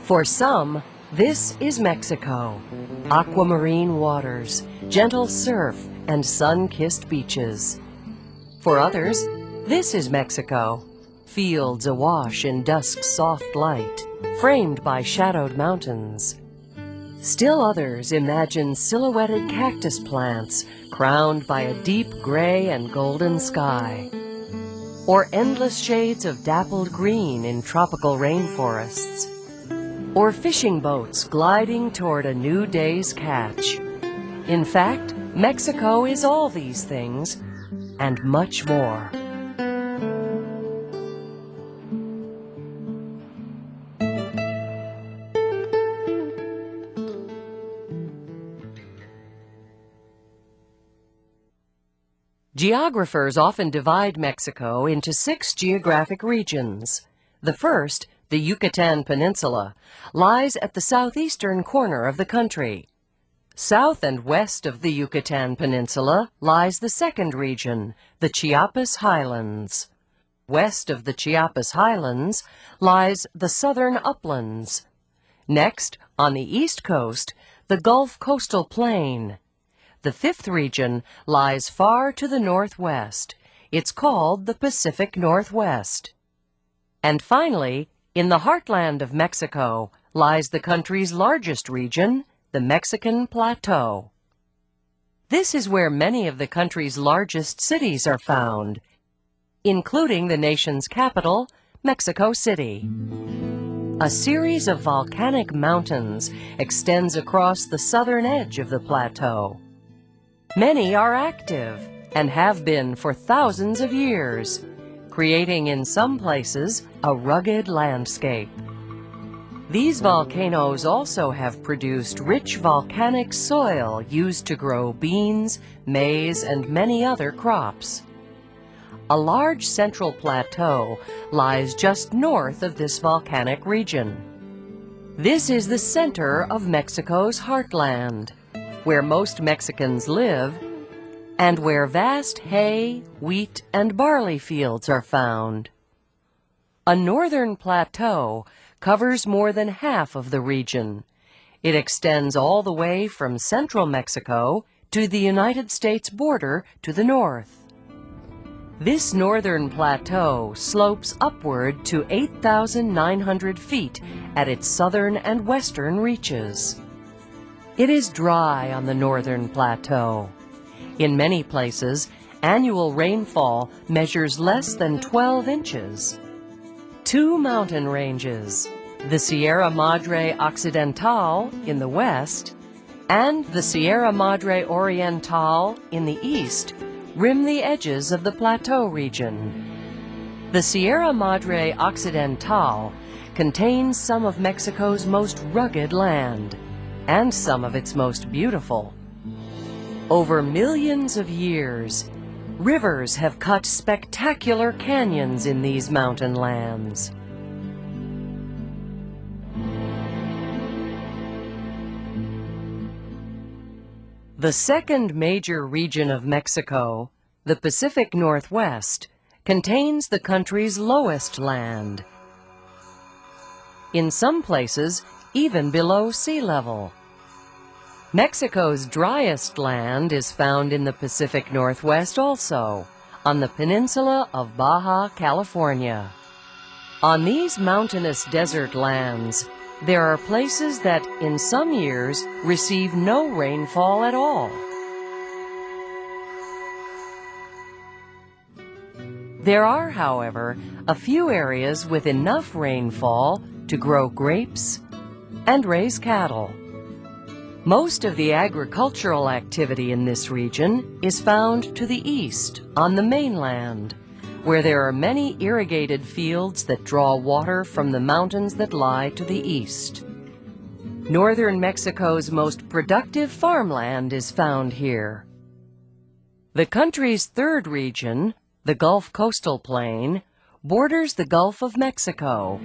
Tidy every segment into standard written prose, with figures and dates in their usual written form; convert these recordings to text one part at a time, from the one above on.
For some, this is Mexico. Aquamarine waters, gentle surf, and sun-kissed beaches. For others, this is Mexico. Fields awash in dusk's soft light, framed by shadowed mountains. Still others imagine silhouetted cactus plants crowned by a deep gray and golden sky, or endless shades of dappled green in tropical rainforests, or fishing boats gliding toward a new day's catch. In fact, Mexico is all these things and much more. Geographers often divide Mexico into 6 geographic regions. The first, the Yucatan Peninsula, lies at the southeastern corner of the country. South and west of the Yucatan Peninsula lies the second region, the Chiapas Highlands. West of the Chiapas Highlands lies the southern uplands. Next, on the east coast, the Gulf Coastal Plain. The fifth region lies far to the northwest. It's called the Pacific Northwest. And finally, in the heartland of Mexico lies the country's largest region, the Mexican Plateau. This is where many of the country's largest cities are found, including the nation's capital, Mexico City. A series of volcanic mountains extends across the southern edge of the plateau. Many are active and have been for thousands of years, creating in some places a rugged landscape. These volcanoes also have produced rich volcanic soil used to grow beans, maize, and many other crops. A large central plateau lies just north of this volcanic region. This is the center of Mexico's heartland, where most Mexicans live, and where vast hay, wheat, and barley fields are found. A northern plateau covers more than half of the region. It extends all the way from central Mexico to the United States border to the north. This northern plateau slopes upward to 8,900 feet at its southern and western reaches. It is dry on the northern plateau. In many places, annual rainfall measures less than 12 inches. 2 mountain ranges, the Sierra Madre Occidental in the west and the Sierra Madre Oriental in the east, rim the edges of the plateau region. The Sierra Madre Occidental contains some of Mexico's most rugged land and some of its most beautiful. Over millions of years, rivers have cut spectacular canyons in these mountain lands. The second major region of Mexico, the Pacific Northwest, contains the country's lowest land. In some places, even below sea level. Mexico's driest land is found in the Pacific Northwest also, on the peninsula of Baja California. On these mountainous desert lands, there are places that, in some years, receive no rainfall at all. There are, however, a few areas with enough rainfall to grow grapes and raise cattle. Most of the agricultural activity in this region is found to the east, on the mainland, where there are many irrigated fields that draw water from the mountains that lie to the east. Northern Mexico's most productive farmland is found here. The country's third region, the Gulf Coastal Plain, borders the Gulf of Mexico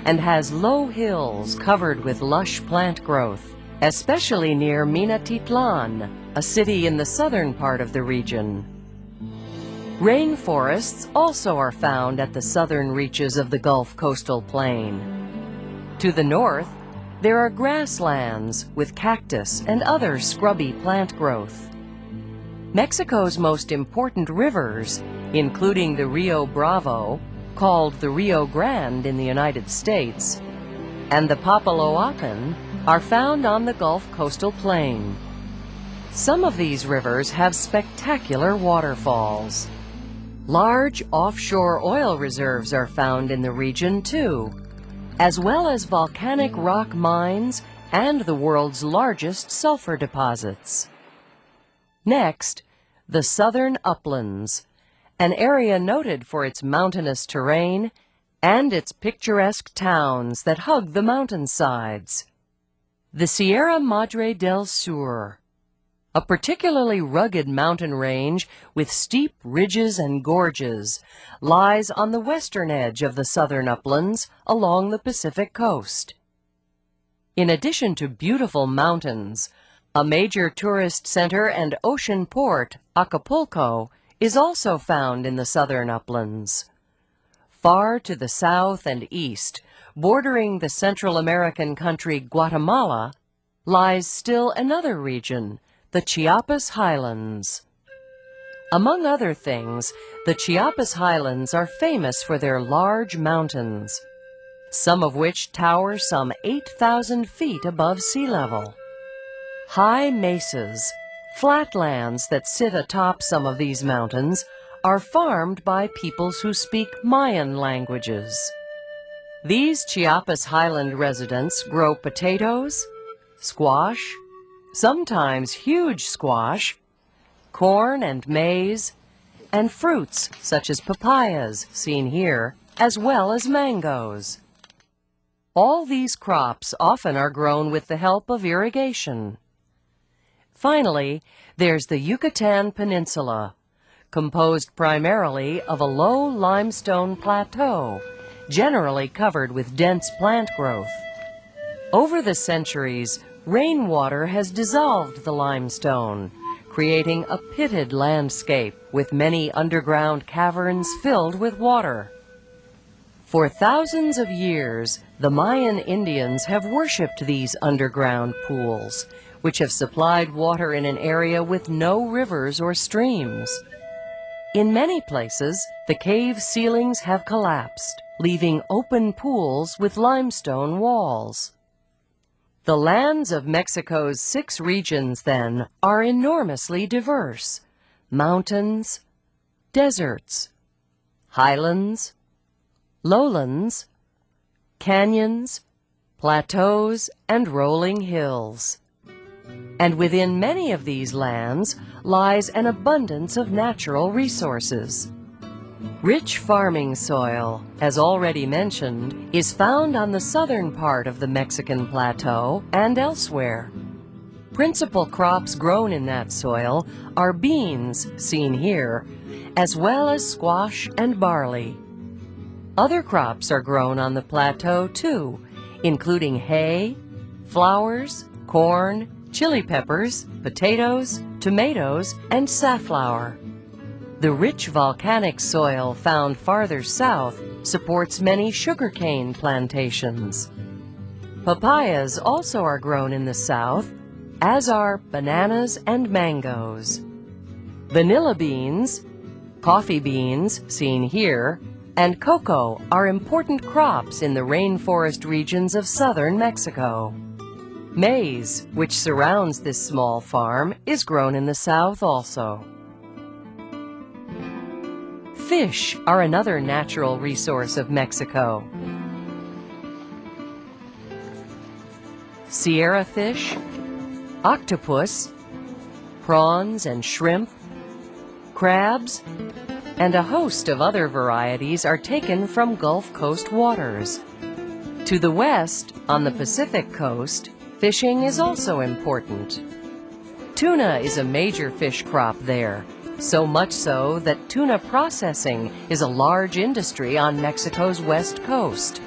and has low hills covered with lush plant growth, especially near Minatitlan, a city in the southern part of the region. Rainforests also are found at the southern reaches of the Gulf Coastal Plain. To the north, there are grasslands with cactus and other scrubby plant growth. Mexico's most important rivers, including the Rio Bravo, called the Rio Grande in the United States, and the Papaloapan, are found on the Gulf coastal plain. Some of these rivers have spectacular waterfalls. Large offshore oil reserves are found in the region too, as well as volcanic rock mines and the world's largest sulfur deposits. Next, the southern uplands, an area noted for its mountainous terrain and its picturesque towns that hug the mountainsides. The Sierra Madre del Sur, a particularly rugged mountain range with steep ridges and gorges, lies on the western edge of the southern uplands along the Pacific coast. In addition to beautiful mountains, a major tourist center and ocean port, Acapulco, is also found in the southern uplands. Far to the south and east, bordering the Central American country Guatemala, lies still another region, the Chiapas Highlands. Among other things, the Chiapas Highlands are famous for their large mountains, some of which tower some 8,000 feet above sea level. High mesas, flatlands that sit atop some of these mountains, are farmed by peoples who speak Mayan languages. These Chiapas Highland residents grow potatoes, squash, sometimes huge squash, corn and maize, and fruits such as papayas, seen here, as well as mangoes. All these crops often are grown with the help of irrigation. Finally, there's the Yucatan Peninsula, composed primarily of a low limestone plateau, generally covered with dense plant growth. Over the centuries, rainwater has dissolved the limestone, creating a pitted landscape with many underground caverns filled with water. For thousands of years, the Mayan Indians have worshipped these underground pools, which have supplied water in an area with no rivers or streams. In many places, the cave ceilings have collapsed, leaving open pools with limestone walls. The lands of Mexico's 6 regions, then, are enormously diverse: mountains, deserts, highlands, lowlands, canyons, plateaus, and rolling hills. And within many of these lands lies an abundance of natural resources. Rich farming soil, as already mentioned, is found on the southern part of the Mexican plateau and elsewhere. Principal crops grown in that soil are beans, seen here, as well as squash and barley. Other crops are grown on the plateau too, including hay, flowers, corn, chili peppers, potatoes, tomatoes, and safflower. The rich volcanic soil found farther south supports many sugarcane plantations. Papayas also are grown in the south, as are bananas and mangoes. Vanilla beans, coffee beans, seen here, and cocoa are important crops in the rainforest regions of southern Mexico. Maize, which surrounds this small farm, is grown in the south also. Fish are another natural resource of Mexico. Sierra fish, octopus, prawns and shrimp, crabs, and a host of other varieties are taken from Gulf Coast waters. To the west, on the Pacific coast, fishing is also important. Tuna is a major fish crop there, so much so that tuna processing is a large industry on Mexico's west coast.